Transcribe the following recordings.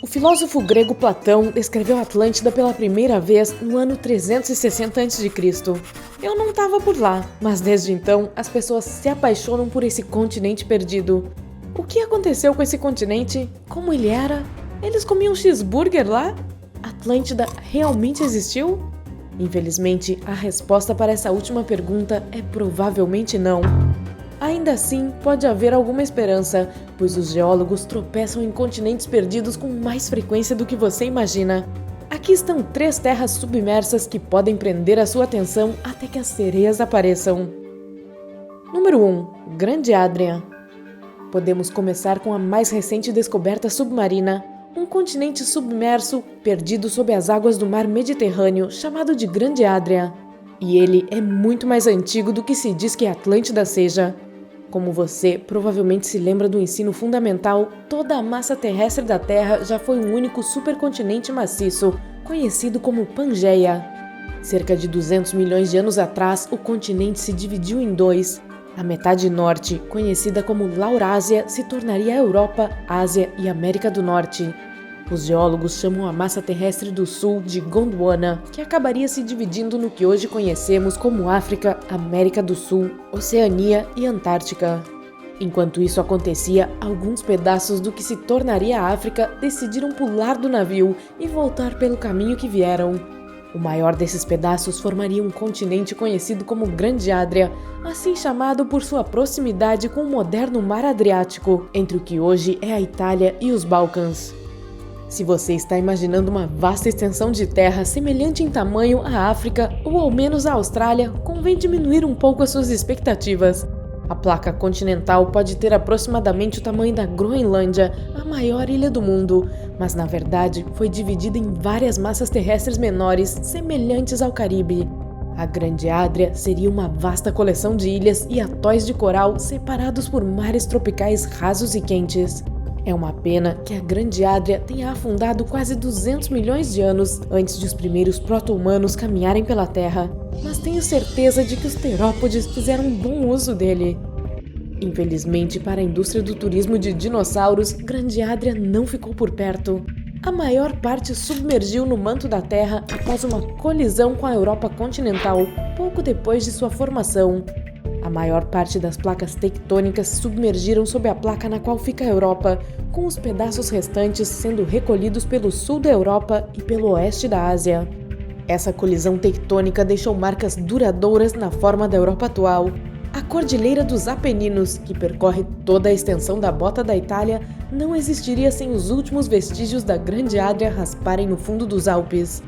filósofo grego Platão descreveu a Atlântida pela primeira vez no ano 360 a.C. Eu não estava por lá, mas desde então as pessoas se apaixonam por esse continente perdido. O que aconteceu com esse continente? Como ele era? Eles comiam cheeseburger lá? Atlântida realmente existiu? Infelizmente, a resposta para essa última pergunta é provavelmente não. Ainda assim, pode haver alguma esperança, pois os geólogos tropeçam em continentes perdidos com mais frequência do que você imagina. Aqui estão 3 terras submersas que podem prender a sua atenção até que as sereias apareçam. Número 1. Grande Adria. Podemos começar com a mais recente descoberta submarina, um continente submerso perdido sob as águas do mar Mediterrâneo chamado de Grande Adria. E ele é muito mais antigo do que se diz que a Atlântida seja. Como você provavelmente se lembra do ensino fundamental, toda a massa terrestre da Terra já foi um único supercontinente maciço, conhecido como Pangeia. Cerca de 200 milhões de anos atrás, o continente se dividiu em 2. A metade norte, conhecida como Laurásia, se tornaria a Europa, Ásia e América do Norte. Os geólogos chamam a massa terrestre do sul de Gondwana, que acabaria se dividindo no que hoje conhecemos como África, América do Sul, Oceania e Antártica. Enquanto isso acontecia, alguns pedaços do que se tornaria a África decidiram pular do navio e voltar pelo caminho que vieram. O maior desses pedaços formaria um continente conhecido como Grande Adria, assim chamado por sua proximidade com o moderno Mar Adriático, entre o que hoje é a Itália e os Balcãs. Se você está imaginando uma vasta extensão de terra semelhante em tamanho à África ou ao menos à Austrália, convém diminuir um pouco as suas expectativas. A placa continental pode ter aproximadamente o tamanho da Groenlândia, a maior ilha do mundo, mas na verdade foi dividida em várias massas terrestres menores, semelhantes ao Caribe. A Grande Adria seria uma vasta coleção de ilhas e atóis de coral separados por mares tropicais rasos e quentes. É uma pena que a Grande Adria tenha afundado quase 200 milhões de anos antes de os primeiros proto-humanos caminharem pela Terra, mas tenho certeza de que os terópodes fizeram um bom uso dele. Infelizmente, para a indústria do turismo de dinossauros, Grande Adria não ficou por perto. A maior parte submergiu no manto da Terra após uma colisão com a Europa continental, pouco depois de sua formação. A maior parte das placas tectônicas submergiram sob a placa na qual fica a Europa, com os pedaços restantes sendo recolhidos pelo sul da Europa e pelo oeste da Ásia. Essa colisão tectônica deixou marcas duradouras na forma da Europa atual. A Cordilheira dos Apeninos, que percorre toda a extensão da bota da Itália, não existiria sem os últimos vestígios da Grande Adria rasparem no fundo dos Alpes.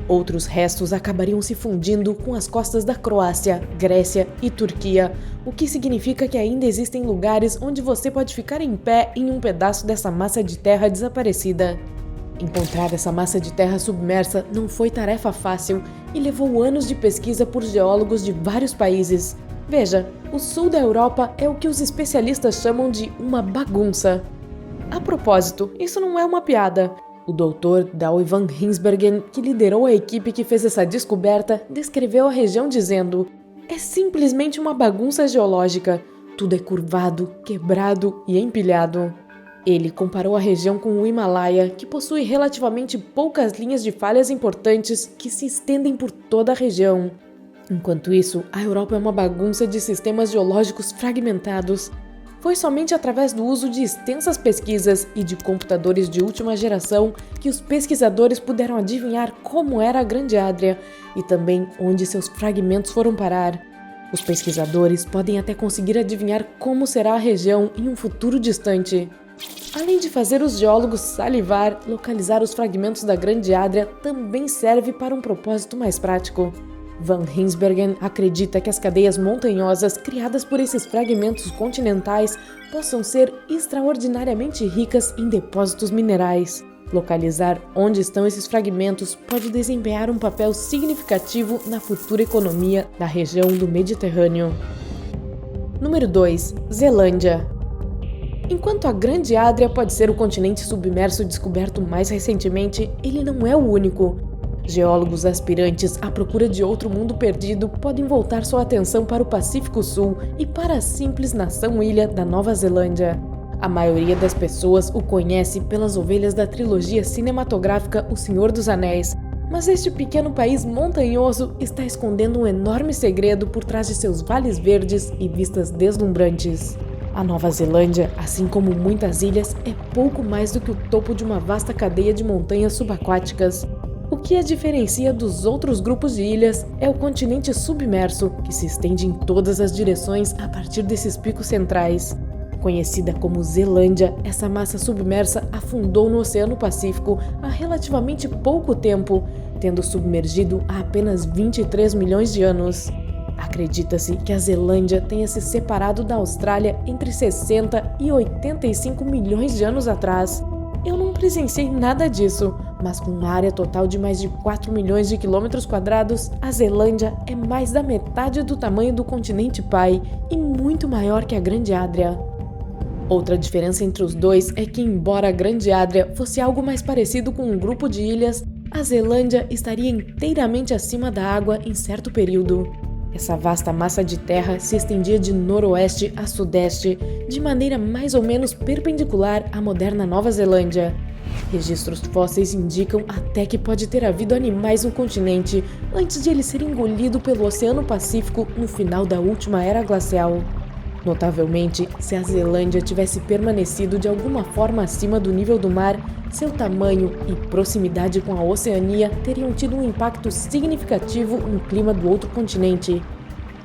Outros restos acabariam se fundindo com as costas da Croácia, Grécia e Turquia, o que significa que ainda existem lugares onde você pode ficar em pé em um pedaço dessa massa de terra desaparecida. Encontrar essa massa de terra submersa não foi tarefa fácil e levou anos de pesquisa por geólogos de vários países. Veja, o sul da Europa é o que os especialistas chamam de uma bagunça. A propósito, isso não é uma piada. O Dr. Douwe van Ginsbergen, que liderou a equipe que fez essa descoberta, descreveu a região dizendo: "É simplesmente uma bagunça geológica. Tudo é curvado, quebrado e empilhado." Ele comparou a região com o Himalaia, que possui relativamente poucas linhas de falhas importantes que se estendem por toda a região. Enquanto isso, a Europa é uma bagunça de sistemas geológicos fragmentados. Foi somente através do uso de extensas pesquisas e de computadores de última geração que os pesquisadores puderam adivinhar como era a Grande Adria e também onde seus fragmentos foram parar. Os pesquisadores podem até conseguir adivinhar como será a região em um futuro distante. Além de fazer os geólogos salivar, localizar os fragmentos da Grande Adria também serve para um propósito mais prático. Van Ginsbergen acredita que as cadeias montanhosas criadas por esses fragmentos continentais possam ser extraordinariamente ricas em depósitos minerais. Localizar onde estão esses fragmentos pode desempenhar um papel significativo na futura economia da região do Mediterrâneo. Número 2. Zelândia. Enquanto a Grande Adria pode ser o continente submerso descoberto mais recentemente, ele não é o único. Geólogos aspirantes à procura de outro mundo perdido podem voltar sua atenção para o Pacífico Sul e para a simples nação-ilha da Nova Zelândia. A maioria das pessoas o conhece pelas ovelhas da trilogia cinematográfica O Senhor dos Anéis, mas este pequeno país montanhoso está escondendo um enorme segredo por trás de seus vales verdes e vistas deslumbrantes. A Nova Zelândia, assim como muitas ilhas, é pouco mais do que o topo de uma vasta cadeia de montanhas subaquáticas. O que a diferencia dos outros grupos de ilhas é o continente submerso, que se estende em todas as direções a partir desses picos centrais. Conhecida como Zelândia, essa massa submersa afundou no Oceano Pacífico há relativamente pouco tempo, tendo submergido há apenas 23 milhões de anos. Acredita-se que a Zelândia tenha se separado da Austrália entre 60 e 85 milhões de anos atrás. Eu não presenciei nada disso, mas com uma área total de mais de 4 milhões de quilômetros quadrados, a Zelândia é mais da metade do tamanho do continente pai e muito maior que a Grande Adria. Outra diferença entre os dois é que, embora a Grande Adria fosse algo mais parecido com um grupo de ilhas, a Zelândia estaria inteiramente acima da água em certo período. Essa vasta massa de terra se estendia de noroeste a sudeste, de maneira mais ou menos perpendicular à moderna Nova Zelândia. Registros fósseis indicam até que pode ter havido animais no continente antes de ele ser engolido pelo Oceano Pacífico no final da última era glacial. Notavelmente, se a Zelândia tivesse permanecido de alguma forma acima do nível do mar, seu tamanho e proximidade com a Oceania teriam tido um impacto significativo no clima do outro continente.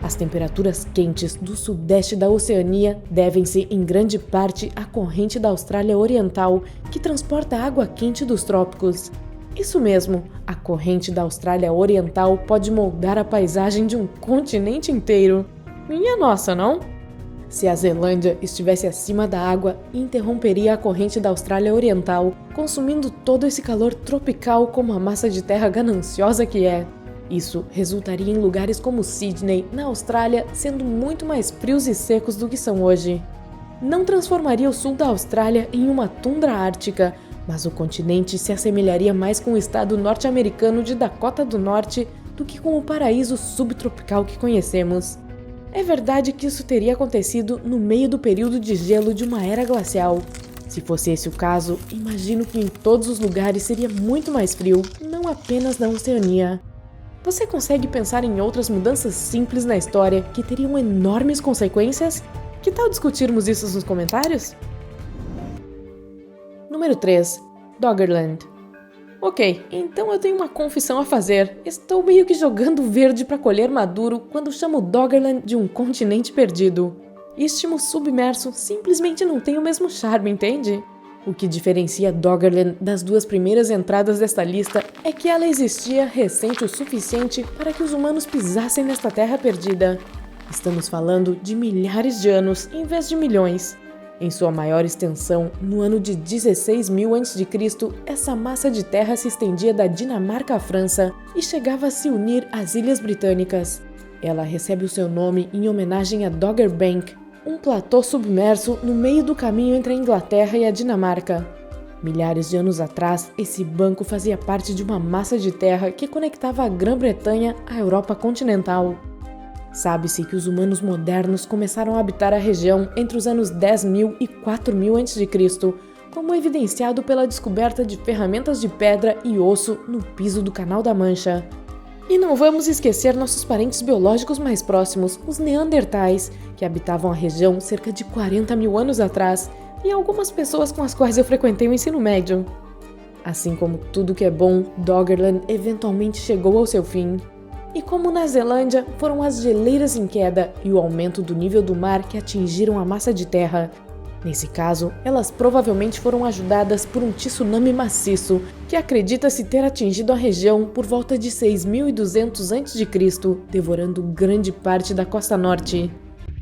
As temperaturas quentes do sudeste da Oceania devem-se em grande parte à corrente da Austrália Oriental, que transporta água quente dos trópicos. Isso mesmo, a corrente da Austrália Oriental pode moldar a paisagem de um continente inteiro. Minha nossa, não? Se a Zelândia estivesse acima da água, interromperia a corrente da Austrália Oriental, consumindo todo esse calor tropical como a massa de terra gananciosa que é. Isso resultaria em lugares como Sydney, na Austrália, sendo muito mais frios e secos do que são hoje. Não transformaria o sul da Austrália em uma tundra ártica, mas o continente se assemelharia mais com o estado norte-americano de Dakota do Norte do que com o paraíso subtropical que conhecemos. É verdade que isso teria acontecido no meio do período de gelo de uma era glacial. Se fosse esse o caso, imagino que em todos os lugares seria muito mais frio, não apenas na Oceania. Você consegue pensar em outras mudanças simples na história que teriam enormes consequências? Que tal discutirmos isso nos comentários? Número 3. Doggerland. Ok, então eu tenho uma confissão a fazer. Estou meio que jogando verde para colher maduro quando chamo Doggerland de um continente perdido. Istmo submerso simplesmente não tem o mesmo charme, entende? O que diferencia Doggerland das duas primeiras entradas desta lista é que ela existia recente o suficiente para que os humanos pisassem nesta terra perdida. Estamos falando de milhares de anos em vez de milhões. Em sua maior extensão, no ano de 16.000 a.C., essa massa de terra se estendia da Dinamarca à França e chegava a se unir às Ilhas Britânicas. Ela recebe o seu nome em homenagem a Dogger Bank, um platô submerso no meio do caminho entre a Inglaterra e a Dinamarca. Milhares de anos atrás, esse banco fazia parte de uma massa de terra que conectava a Grã-Bretanha à Europa continental. Sabe-se que os humanos modernos começaram a habitar a região entre os anos 10.000 e 4.000 a.C., como evidenciado pela descoberta de ferramentas de pedra e osso no piso do Canal da Mancha. E não vamos esquecer nossos parentes biológicos mais próximos, os Neandertais, que habitavam a região cerca de 40.000 anos atrás, e algumas pessoas com as quais eu frequentei o ensino médio. Assim como tudo que é bom, Doggerland eventualmente chegou ao seu fim. E como na Zelândia, foram as geleiras em queda e o aumento do nível do mar que atingiram a massa de terra. Nesse caso, elas provavelmente foram ajudadas por um tsunami maciço, que acredita-se ter atingido a região por volta de 6.200 a.C., devorando grande parte da costa norte.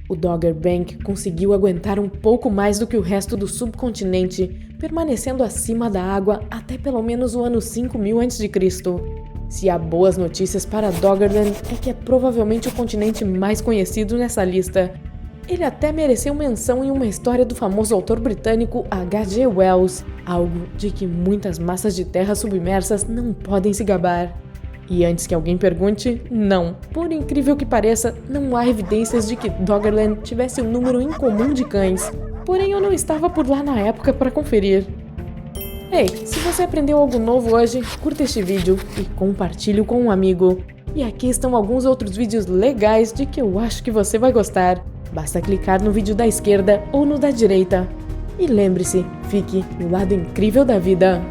O Dogger Bank conseguiu aguentar um pouco mais do que o resto do subcontinente, permanecendo acima da água até pelo menos o ano 5.000 a.C. Se há boas notícias para Doggerland, é que é provavelmente o continente mais conhecido nessa lista. Ele até mereceu menção em uma história do famoso autor britânico H.G. Wells, algo de que muitas massas de terra submersas não podem se gabar. E antes que alguém pergunte, não. Por incrível que pareça, não há evidências de que Doggerland tivesse um número incomum de cães. porém eu não estava por lá na época para conferir. Ei, se você aprendeu algo novo hoje, curta este vídeo e compartilhe com um amigo. E aqui estão alguns outros vídeos legais de que eu acho que você vai gostar. Basta clicar no vídeo da esquerda ou no da direita. E lembre-se, fique no lado incrível da vida.